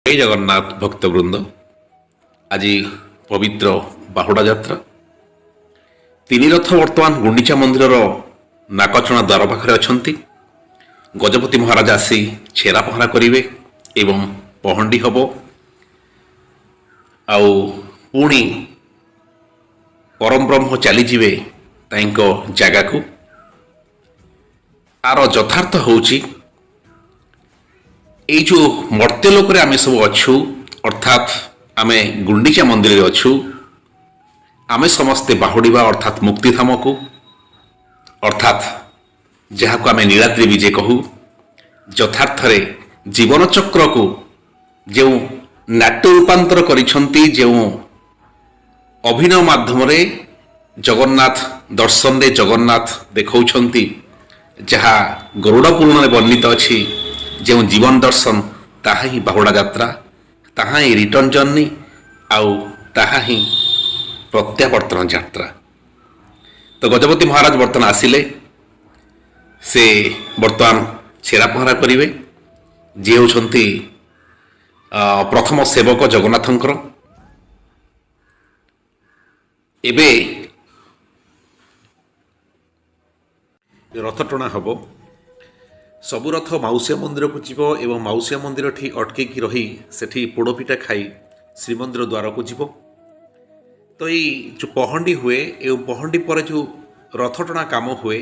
जय जगन्नाथ भक्तवृंद। आज पवित्र बाहुड़ा यात्रा तीन रथ बर्तमान गुंडीचा मंदिर नाकचणा द्वार पाखे अच्छा। गजपति महाराज आसी छेरा पहरा करेंगे एवं पहंडी हम पुणी परम ब्रह्म चलीजे जगह को। तार यथार्थ होची ये जो मर्त्यलोक आम सब अच्छु अर्थात आम गुंडीचा मंदिर अच्छु। आम समस्ते बाहुड़ीबा अर्थात मुक्तिधाम को अर्थात जहाँ को आम नीलाद्री विजे कहू। यथार्थ जीवन चक्र को जो नाट्य रूपांतर करिछंती, जो अभिनय माध्यम जगन्नाथ दर्शन दे जगन्नाथ देखौछंती, जहाँ गरुड़ पुराण में वर्णित अच्छी जो जीवन दर्शन ताहा ही बाहुड़ा यात्रा, ताहा ही रिटर्न जर्नी आउ ताहा ही प्रत्यावर्तन यात्रा। तो गजपति महाराज बर्तमान आसिले से बर्तमान छेरा पहरा करेंगे। जी होती प्रथम सेवक जगन्नाथंकर। एबे रथ टଣା हम सबु रथ माउसिया मंदिर को जीव एवं माउसिया मंदिर ठी अटकेकी रही सेठी पोड़पिठा खाई श्रीमंदिर द्वार को जीव। तो ये जो पहंडी हुए एवं पहंडी पर जो रथ टଣା काम हुए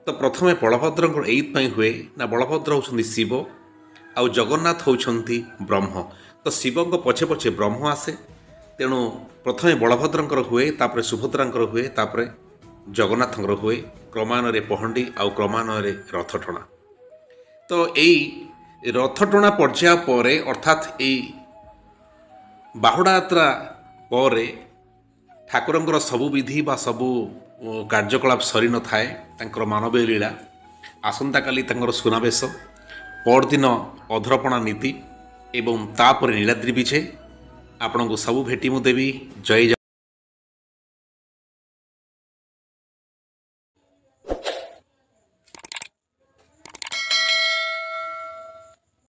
तो प्रथमे बलभद्र एइपाई हुए ना बलभद्र होउछंती शिव आउ जगन्नाथ होउछंती ब्रह्म। तो शिव पछे पछे ब्रह्म आसे, तेणु प्रथमे बलभद्र हुए तापर सुभद्रांकर हुए तापर जगन्नाथंकर हुए। क्रमान्वये पहंडी आउ क्रमान्वये रथ टଣା। तो यही रथ टଣା पर्याय पर अर्थात यही बाहुड़ा यात्रा पर ठाकुरंकर सबु विधि बा सबु कार्यकलाप सरी न थाए। तांकर मानवीय लीला आसंता काली तांकर सुनावेश, परदिन अधरपणा नीति एवं तापर नीलाद्री विजे। आपनको सबु भेटी मु देवी। जय